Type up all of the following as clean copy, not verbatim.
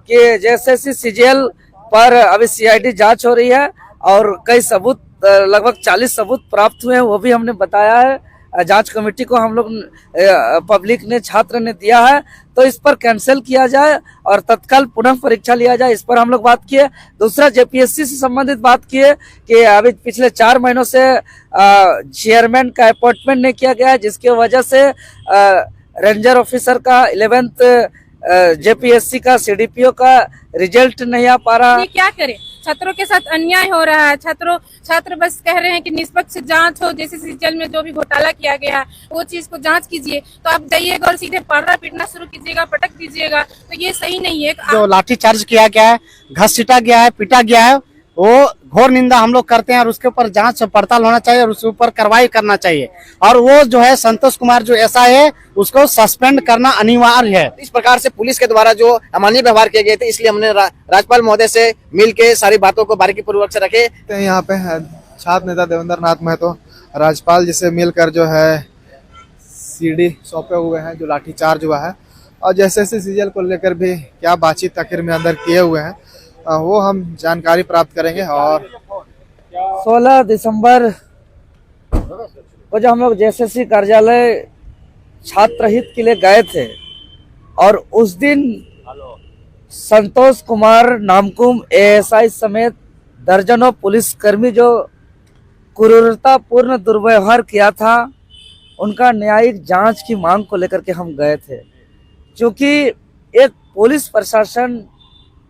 कि जैसे सीजीएल पर अभी सीआईडी जांच हो रही है और कई सबूत लगभग 40 सबूत प्राप्त हुए हैं, वो भी हमने बताया है जांच कमेटी को। हम लोग पब्लिक ने, छात्र ने दिया है, तो इस पर कैंसिल किया जाए और तत्काल पुनः परीक्षा लिया जाए, इस पर हम लोग बात किए। दूसरा जेपीएससी से संबंधित बात किए कि अभी पिछले 4 महीनों से चेयरमैन का अपॉइंटमेंट नहीं किया गया है, जिसकी वजह से रेंजर ऑफिसर का 11th जेपीएससी का, सीडीपीओ का रिजल्ट नहीं आ पा रहा। ये क्या करें, छात्रों के साथ अन्याय हो रहा है। छात्र बस कह रहे हैं कि निष्पक्ष जांच हो, जैसे सीजीएल में जो भी घोटाला किया गया है वो चीज को जांच कीजिए। तो आप जाइएगा और सीधे पड़ना पीटना शुरू कीजिएगा, पटक दीजिएगा, तो ये सही नहीं है। जो लाठीचार्ज किया गया है, घसीटा गया है, पीटा गया है, वो घोर निंदा हम लोग करते हैं और उसके ऊपर जांच पड़ताल होना चाहिए और उसके ऊपर कार्रवाई करना चाहिए। और वो जो है संतोष कुमार जो ऐसा है उसको सस्पेंड करना अनिवार्य है। इस प्रकार से पुलिस के द्वारा जो अमानवीय व्यवहार किए गए थे, इसलिए हमने राज्यपाल महोदय से मिल के सारी बातों को बारीकी पूर्वक से रखे। यहाँ पे छात्र नेता देवेंद्र नाथ महतो राज्यपाल जी से मिलकर जो है सीडी सौंपे हुए हैं, जो लाठीचार्ज हुआ है और जैसे सीजीएल को लेकर भी क्या बातचीत आखिर में अंदर किए हुए हैं वो हम जानकारी प्राप्त करेंगे। और 16 दिसंबर को जो हम लोग जेएसएससी कार्यालय छात्र हित के लिए गए थे और उस दिन संतोष कुमार नामकुम एएसआई समेत दर्जनों पुलिसकर्मी जो क्रूरतापूर्ण दुर्व्यवहार किया था, उनका न्यायिक जांच की मांग को लेकर के हम गए थे। क्योंकि एक पुलिस प्रशासन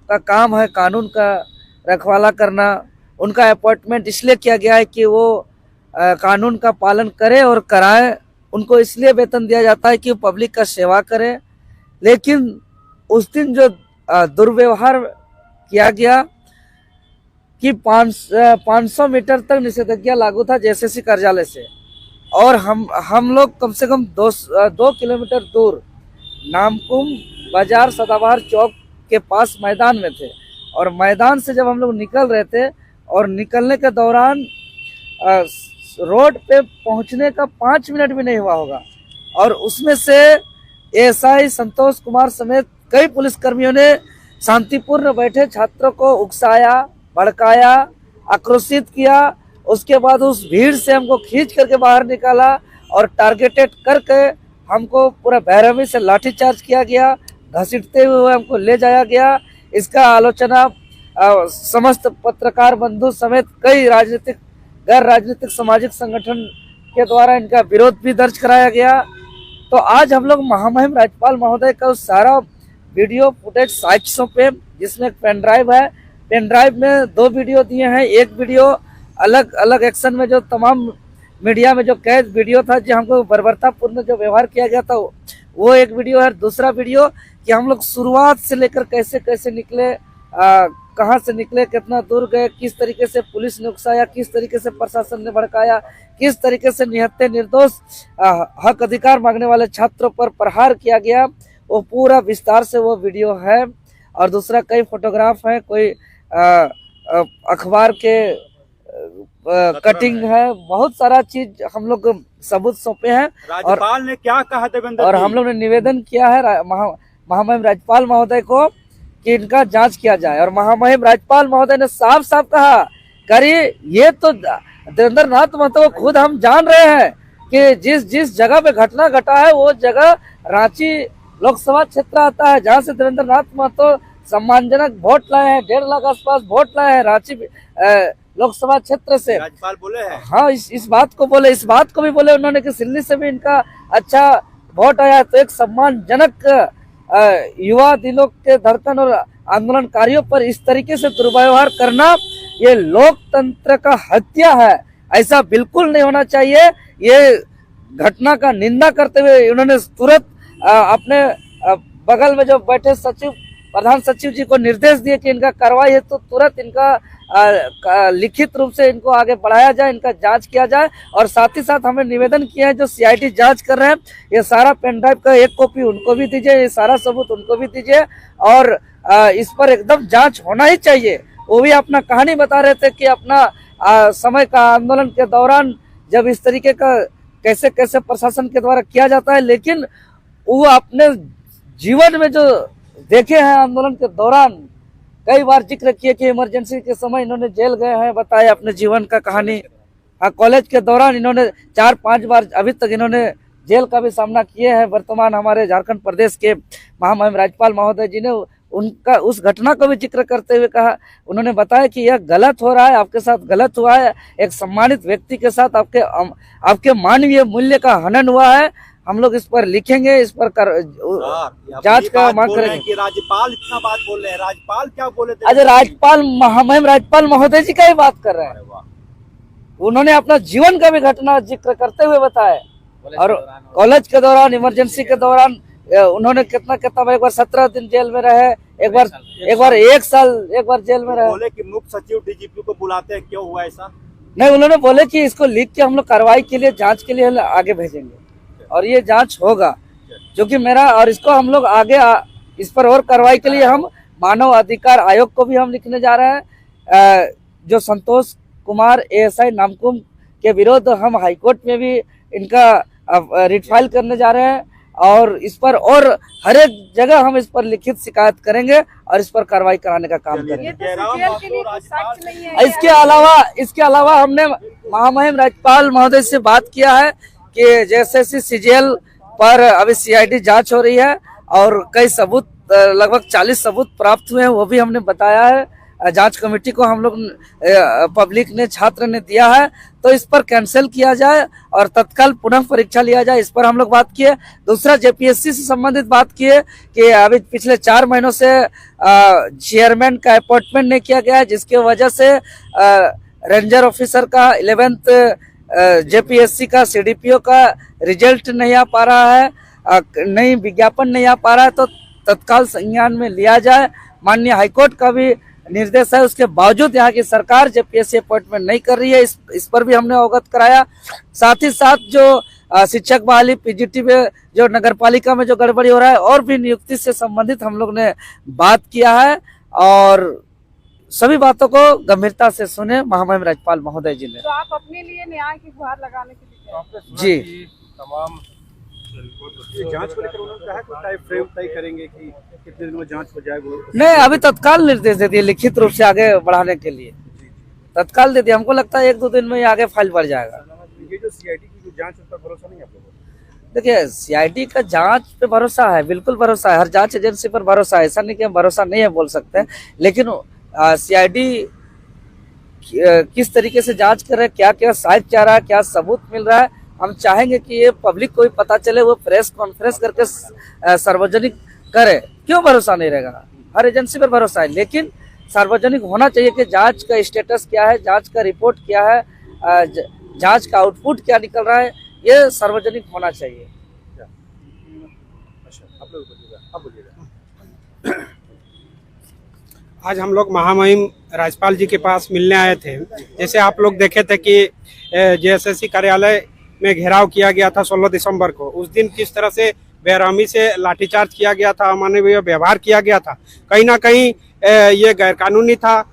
का काम है कानून का रखवाला करना। उनका अपॉइंटमेंट इसलिए किया गया है कि वो कानून का पालन करे और कराए। उनको इसलिए वेतन दिया जाता है कि वो पब्लिक का सेवा करे। लेकिन उस दिन जो दुर्व्यवहार किया गया कि 500 मीटर तक निषेधाज्ञा लागू था जेएसएससी कार्यालय से, और हम लोग कम से कम 2 किलोमीटर दूर नामकुम बाजार सदाबहार चौक के पास मैदान में थे। और मैदान से जब हम लोग निकल रहे थे और निकलने के दौरान रोड पे पहुंचने का 5 मिनट भी नहीं हुआ होगा, और उसमें से एएसआई संतोष कुमार समेत कई पुलिसकर्मियों ने शांतिपूर्ण बैठे छात्रों को उकसाया, भड़काया, आक्रोशित किया। उसके बाद उस भीड़ से हमको खींच करके बाहर निकाला और टारगेटेड करके हमको पूरा बेरहमी से लाठीचार्ज किया गया, घसीटते हुए हमको ले जाया गया। इसका आलोचना समस्त पत्रकार बंधु समेत कई राजनीतिक, गैर राजनीतिक सामाजिक संगठन के द्वारा इनका विरोध भी दर्ज कराया गया। तो आज हम लोग महामहिम राज्यपाल महोदय का उस सारा वीडियो फुटेज साइट सौंपे, जिसमें एक पेन ड्राइव है। पेन ड्राइव में 2 वीडियो दिए हैं। एक वीडियो अलग अलग एक्शन में जो तमाम मीडिया में जो कैद वीडियो था, जो हमको बर्बरतापूर्ण जो व्यवहार किया गया था, वो एक वीडियो है। दूसरा वीडियो कि हम लोग शुरुआत से लेकर कैसे कैसे निकले, कहाँ से निकले, कितना दूर गए, किस तरीके से पुलिस ने उकसाया, किस तरीके से प्रशासन ने भड़काया, किस तरीके से निहत्थे निर्दोष हक अधिकार मांगने वाले छात्रों पर प्रहार किया गया, वो पूरा विस्तार से वो वीडियो है। और दूसरा कई फोटोग्राफ है, कोई अखबार के कटिंग है, बहुत सारा चीज हम लोग सबूत सौंपे हैं। राज्यपाल ने क्या कहा देवेंद्र, और हम लोग ने निवेदन किया है महामहिम राज्यपाल महोदय को कि इनका जांच किया जाए। और महामहिम राज्यपाल महोदय ने साफ साफ कहा, करिए, ये तो देवेंद्र नाथ महतो खुद हम जान रहे हैं कि जिस जगह पे घटना घटा है वो जगह रांची लोकसभा क्षेत्र आता है, जहाँ से देवेंद्र नाथ महतो सम्मानजनक वोट लाए हैं, 1.5 लाख आसपास वोट लाए हैं रांची लोकसभा क्षेत्र से। राज्यपाल बोले हैं, हाँ, इस बात को बोले, इस बात को भी बोले उन्होंने कि सिल्ली से भी इनका अच्छा वोट आया। तो एक सम्मानजनक युवा दिलों के धड़कन और आंदोलनकारियों पर इस तरीके से दुर्व्यवहार करना, ये लोकतंत्र का हत्या है। ऐसा बिल्कुल नहीं होना चाहिए। ये घटना का निंदा करते हुए उन्होंने तुरंत अपने बगल में जो बैठे सचिव, प्रधान सचिव जी को निर्देश दिए कि इनका कार्रवाई है तो तुरंत इनका लिखित रूप से इनको आगे बढ़ाया जाए, इनका जांच किया जाए। और साथ ही साथ हमें निवेदन किया है, जो सीआईडी जांच कर रहे हैं, ये सारा पेन ड्राइव का एक कॉपी उनको भी दीजिए, ये सारा सबूत उनको भी दीजिए, और इस पर एकदम जांच होना ही चाहिए। वो भी अपना कहानी बता रहे थे कि अपना समय का आंदोलन के दौरान जब इस तरीके का कैसे कैसे प्रशासन के द्वारा किया जाता है, लेकिन वो अपने जीवन में जो देखे हैं आंदोलन के दौरान कई बार जिक्र किए कि इमरजेंसी के समय इन्होंने जेल गए हैं, बताए अपने जीवन का कहानी। कॉलेज के दौरान इन्होंने 4-5 बार अभी तक इन्होंने जेल का भी सामना किए हैं। वर्तमान हमारे झारखंड प्रदेश के महामहिम राज्यपाल महोदय जी ने उनका उस घटना को भी जिक्र करते हुए कहा, उन्होंने बताया कि यह गलत हो रहा है, आपके साथ गलत हुआ है, एक सम्मानित व्यक्ति के साथ आपके मानवीय मूल्य का हनन हुआ है। हम लोग इस पर लिखेंगे, इस पर जांच का मांग करेंगे। कि राज्यपाल इतना बात बोल रहे हैं, राज्यपाल क्या बोले थे? आज राज्यपाल महामहिम राज्यपाल महोदय जी का ही बात कर रहे हैं। उन्होंने अपना जीवन का भी घटना जिक्र करते हुए बताया। और कॉलेज के दौरान, इमरजेंसी के दौरान उन्होंने कितना एक बार 17 दिन जेल में रहे, एक बार 1 साल एक बार जेल में रहे। बोले कि मुख्य सचिव डीजीपी को बुलाते हैं, क्यों हुआ ऐसा? नहीं, उन्होंने बोले कि इसको लिख के हम लोग कार्रवाई के लिए, जांच के लिए आगे भेजेंगे और ये जांच होगा, जो कि मेरा, और इसको हम लोग आगे इस पर और कार्रवाई के लिए हम मानव अधिकार आयोग को भी हम लिखने जा रहे हैं। जो संतोष कुमार ASI नामकुम के विरुद्ध हम हाईकोर्ट में भी इनका रिट फाइल करने जा रहे हैं और इस पर और हर एक जगह हम इस पर लिखित शिकायत करेंगे और इस पर कार्रवाई कराने का काम करेंगे। इसके अलावा हमने महामहिम राज्यपाल महोदय से बात किया है कि जैसे CGL पर अभी CID जांच हो रही है और कई सबूत, लगभग 40 सबूत प्राप्त हुए हैं, वो भी हमने बताया है। जांच कमेटी को हम लोग पब्लिक ने, छात्र ने दिया है, तो इस पर कैंसिल किया जाए और तत्काल पुनः परीक्षा लिया जाए, इस पर हम लोग बात किए। दूसरा, JPSC से संबंधित बात किए कि अभी पिछले 4 महीनों से चेयरमैन का अपॉइंटमेंट नहीं किया गया है, जिसकी वजह से रेंजर ऑफिसर का 11th JPSC का CDPO का रिजल्ट नहीं आ पा रहा है, नई विज्ञापन नहीं आ पा रहा है, तो तत्काल संज्ञान में लिया जाए। माननीय हाईकोर्ट का भी निर्देश है, उसके बावजूद यहाँ की सरकार JPSC अपॉइंटमेंट नहीं कर रही है, इस पर भी हमने अवगत कराया। साथ ही साथ जो शिक्षक बहाली PGT में जो नगर पालिका में जो गड़बड़ी हो रहा है और भी नियुक्ति से संबंधित हम लोग ने बात किया है और सभी बातों को गंभीरता से सुने महामहिम राज्यपाल महोदय जी ने। तो आप अपने लिए न्याय की गुहार लगाने के लिए जी तमाम जांच को लेकर उन्होंने कहा कि टाइम फ्रेम तय करेंगे कि कितने दिन में जांच हो जाए। नहीं, अभी तत्काल निर्देश दे दिए लिखित रूप से आगे बढ़ाने के लिए, तत्काल दे दिया। हमको लगता है 1-2 दिन में आगे फाइल बढ़ जाएगा। ये जो CID की जो जांच, उस पर भरोसा नहीं है आप लोगों को? देखिए, CID का जांच पे भरोसा है, बिल्कुल भरोसा है, हर जांच एजेंसी पर भरोसा है, ऐसा नहीं कि हम भरोसा नहीं है बोल सकते हैं, लेकिन CID किस तरीके से जांच कर रहे हैं, क्या क्या साइड जा रहा है, क्या सबूत मिल रहा है, हम चाहेंगे कि ये पब्लिक को भी पता चले, वो प्रेस कॉन्फ्रेंस करके सार्वजनिक करे। क्यों भरोसा नहीं रहेगा? हर एजेंसी पर भरोसा है, लेकिन सार्वजनिक होना चाहिए कि जांच का स्टेटस क्या है, जांच का रिपोर्ट क्या है, जांच का आउटपुट क्या निकल रहा है, ये सार्वजनिक होना चाहिए। आज हम लोग महामहिम राज्यपाल जी के पास मिलने आए थे। जैसे आप लोग देखे थे कि JSSC कार्यालय में घेराव किया गया था 16 दिसंबर को, उस दिन किस तरह से बेरहमी से लाठीचार्ज किया गया था, अमानवीय व्यवहार किया गया था, कहीं ना कहीं ये गैरकानूनी था।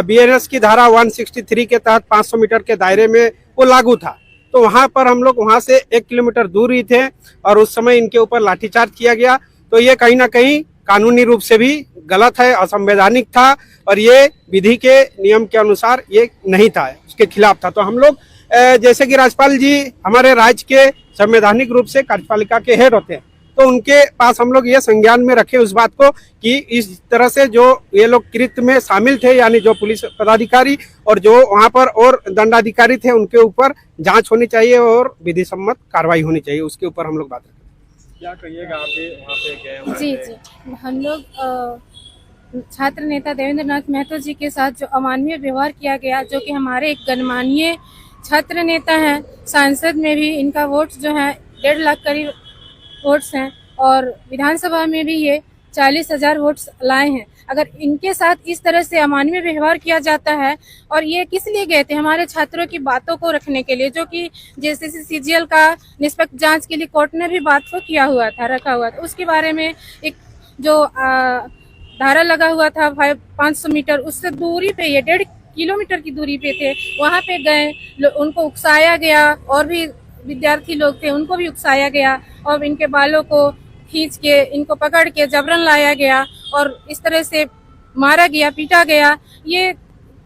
BNS की धारा 163 के तहत 500 मीटर के दायरे में वो लागू था, तो वहाँ पर हम लोग वहाँ से 1 किलोमीटर दूर ही थे और उस समय इनके ऊपर लाठीचार्ज किया गया। तो ये कहीं ना कहीं कानूनी रूप से भी गलत है, असंवैधानिक था और ये विधि के नियम के अनुसार ये नहीं था, उसके खिलाफ था। तो हम लोग जैसे कि राज्यपाल जी हमारे राज्य के संवैधानिक रूप से कार्यपालिका के हेड होते हैं, तो उनके पास हम लोग ये संज्ञान में रखे उस बात को कि इस तरह से जो ये लोग कृत्य में शामिल थे, यानी जो पुलिस पदाधिकारी और जो वहाँ पर और दंडाधिकारी थे, उनके ऊपर जांच होनी चाहिए और विधि सम्मत कार्रवाई होनी चाहिए, उसके ऊपर हम लोग बात रखें। क्या कहिएगा, आप भी वहाँ पे गए? जी, हम लोग छात्र नेता देवेंद्र नाथ महतो जी के साथ जो अमानवीय व्यवहार किया गया, जो कि हमारे एक गणमान्य छात्र नेता हैं, सांसद में भी इनका वोट जो है 1.5 लाख करीब वोट्स हैं और विधानसभा में भी ये 40,000 वोट्स लाए हैं। अगर इनके साथ इस तरह से अमानवीय व्यवहार किया जाता है, और ये किस लिए गए थे, हमारे छात्रों की बातों को रखने के लिए, जो कि JSSC CGL का निष्पक्ष जांच के लिए कोर्ट ने भी बात को किया हुआ था, रखा हुआ था। उसके बारे में एक जो धारा लगा हुआ था 500 मीटर, उससे दूरी पे, ये 1.5 किलोमीटर की दूरी पे थे, वहाँ पे गए, उनको उकसाया गया, और भी विद्यार्थी लोग थे उनको भी उकसाया गया और इनके बालों को खींच के, इनको पकड़ के जबरन लाया गया और इस तरह से मारा गया, पीटा गया, ये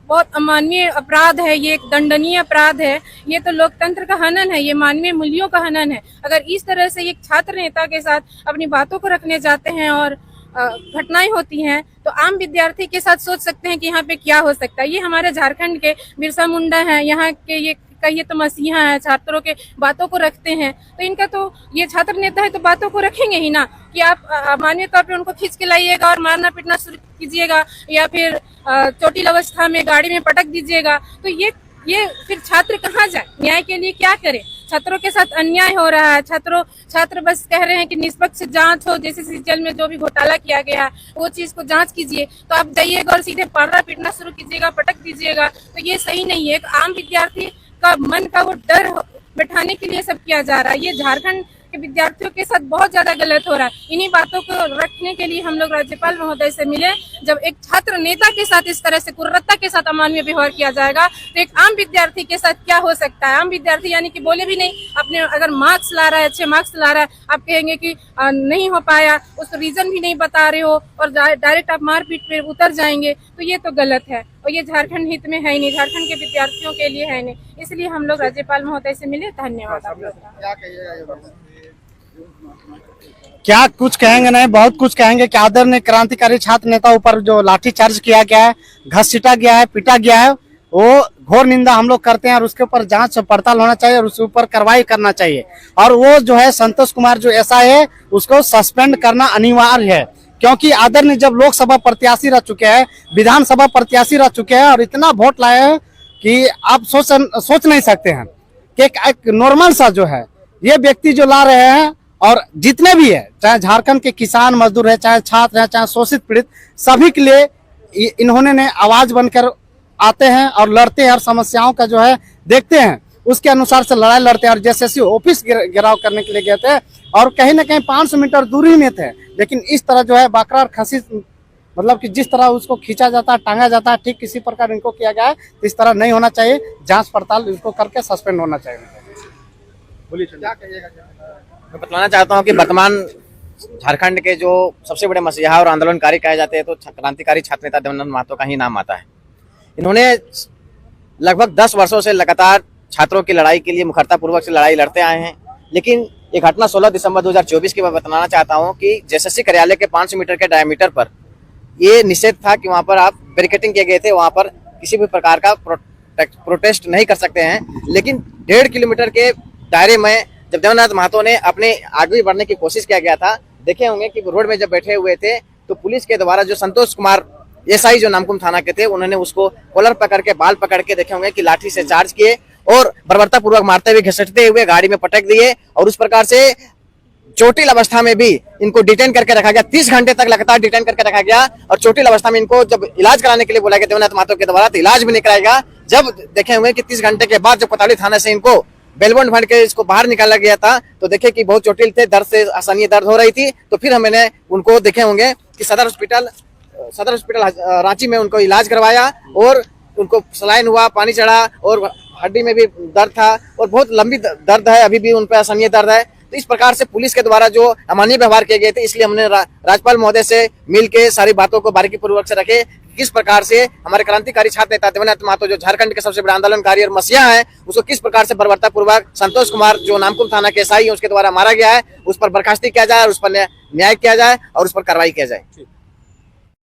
बहुत अमानवीय अपराध है, ये एक दंडनीय अपराध है। ये तो लोकतंत्र का हनन है, ये मानवीय मूल्यों का हनन है। अगर इस तरह से एक छात्र नेता के साथ अपनी बातों को रखने जाते हैं और घटनाएं होती हैं, तो आम विद्यार्थी के साथ सोच सकते हैं कि यहाँ पे क्या हो सकता है। ये हमारे झारखंड के बिरसा मुंडा हैं, यहाँ के ये कहिए तो मसीहा है, छात्रों के बातों को रखते हैं, तो इनका तो ये छात्र नेता है तो बातों को रखेंगे ही ना, कि आप मानवीय तौर पे उनको खींच के लाइएगा और मारना पीटना शुरू कीजिएगा या फिर चोटिल अवस्था में गाड़ी में पटक दीजिएगा। तो ये फिर छात्र कहाँ जाए, न्याय के लिए क्या करे? छात्रों के साथ अन्याय हो रहा है। छात्र बस कह रहे हैं कि निष्पक्ष जांच हो, जैसे सीजीएल में जो भी घोटाला किया गया है वो चीज को जांच कीजिए। तो आप जाइएगा और सीधे पड़ना पीटना शुरू कीजिएगा, पटक दीजिएगा, तो ये सही नहीं है। एक आम विद्यार्थी का मन का वो डर बैठाने के लिए सब किया जा रहा है। ये झारखंड के विद्यार्थियों के साथ बहुत ज्यादा गलत हो रहा है। इन्हीं बातों को रखने के लिए हम लोग राज्यपाल महोदय से मिले। जब एक छात्र नेता के साथ इस तरह से क्रूरता के साथ अमानवीय व्यवहार किया जाएगा, तो एक आम विद्यार्थी के साथ क्या हो सकता है? आम विद्यार्थी यानी कि बोले भी नहीं, अपने अगर मार्क्स ला रहा है, अच्छे मार्क्स ला रहा है, आप कहेंगे कि नहीं हो पाया, उसको रीजन भी नहीं बता रहे हो और डायरेक्ट आप मारपीट पे उतर जाएंगे, तो ये तो गलत है और ये झारखंड हित में है ही नहीं, झारखंड के विद्यार्थियों के लिए है नहीं। इसलिए हम लोग राज्यपाल महोदय से मिले। धन्यवाद आप लोग का। क्या कुछ कहेंगे? नहीं, बहुत कुछ कहेंगे कि आदरणीय क्रांतिकारी छात्र नेता ऊपर जो लाठीचार्ज किया गया है, घसीटा गया है, पीटा गया है, वो घोर निंदा हम लोग करते हैं और उसके ऊपर जांच पड़ताल होना चाहिए और उसके ऊपर कार्रवाई करना चाहिए। और वो जो है संतोष कुमार जो एसआई है उसको सस्पेंड करना अनिवार्य है, क्योंकि आदरणीय जब लोकसभा प्रत्याशी रह चुके हैं, विधानसभा प्रत्याशी रह चुके हैं और इतना वोट लाए हैं कि आप सोच नहीं सकते हैं कि एक नॉर्मल सा जो है ये व्यक्ति जो ला रहे हैं, और जितने भी है, चाहे झारखंड के किसान मजदूर है, चाहे छात्र है, चाहे शोषित पीड़ित, सभी के लिए इन्होंने ने आवाज बनकर आते हैं और लड़ते हैं और समस्याओं का जो है देखते हैं, उसके अनुसार से लड़ाई लड़ते हैं। और जैसे ऑफिस घेराव करने के लिए गए थे और कहीं ना कहीं 500 मीटर दूरी में थे, लेकिन इस तरह जो है बाकरा और खसी, मतलब कि जिस तरह उसको खींचा जाता है, टांगा जाता है, ठीक किसी प्रकार इनको किया गया है, तो इस तरह नहीं होना चाहिए। जांच पड़ताल इनको करके सस्पेंड होना चाहिए। बोलिए, क्या कहिएगा? मैं बतलाना चाहता हूं कि वर्तमान झारखंड के जो सबसे बड़े मसीहा और आंदोलनकारी कहे जाते हैं तो क्रांतिकारी छात्र नेता देवेंद्र महतो का ही नाम आता है। इन्होंने लगभग 10 वर्षों से लगातार छात्रों की लड़ाई के लिए मुखरता पूर्वक से लड़ाई लड़ते आए हैं, लेकिन ये घटना 16 दिसंबर 2024 की मैं बताना चाहता हूं कि जेएसएससी कार्यालय के 500 मीटर के डायमीटर पर ये निषेध था कि वहां पर आप बैरिकेडिंग किए गए थे, वहां पर किसी भी प्रकार का प्रोटेस्ट नहीं कर सकते हैं। लेकिन 1.5 किलोमीटर के दायरे में जब देवेंद्र महतो ने अपने आगे बढ़ने की कोशिश किया गया था, देखे होंगे कि रोड में जब बैठे हुए थे तो पुलिस के द्वारा जो संतोष कुमार एसआई जो नामकुम थाना के थे, उन्होंने उसको कॉलर पकड़ के, बाल पकड़ के, देखे होंगे कि लाठी से चार्ज किए और बर्बरता पूर्वक मारते हुए, घसीटते हुए गाड़ी में पटक दिए और उस प्रकार से चोटिल अवस्था में भी इनको डिटेन करके रखा गया। 30 घंटे तक लगातार डिटेन करके रखा गया और चोटिल अवस्था में इनको जब इलाज कराने के लिए बोला गया देवेंद्र महतो के द्वारा, तो इलाज भी नहीं कराएगा। जब देखे होंगे कि 30 घंटे के बाद जब कोतवाली थाना से इनको बेलबोंड भर के इसको बाहर निकाला गया था, तो देखे कि बहुत चोटिल थे, दर्द से असहनीय दर्द हो रही थी, तो फिर हमने उनको देखे होंगे कि सदर हॉस्पिटल रांची में उनको इलाज करवाया और उनको सलाइन हुआ, पानी चढ़ा और हड्डी में भी दर्द था और बहुत लंबी दर्द है, अभी भी उन पर असहनीय दर्द है। तो इस प्रकार से पुलिस के द्वारा जो अमानवीय व्यवहार किए गए थे, इसलिए हमने राज्यपाल महोदय से मिल के सारी बातों को बारीकी पूर्वक से रखे, किस प्रकार से हमारे क्रांतिकारी छात्र नेता देवेंद्र महतो जो झारखंड के सबसे बड़े आंदोलनकारी और मसीहा है, उसको किस प्रकार से बर्बरता पूर्वक संतोष कुमार जो नामकुम थाना के एसआई है उसके द्वारा मारा गया है, उस पर बर्खास्ती किया जाए और उस पर न्याय किया जाए और उस पर कार्रवाई किया जाए।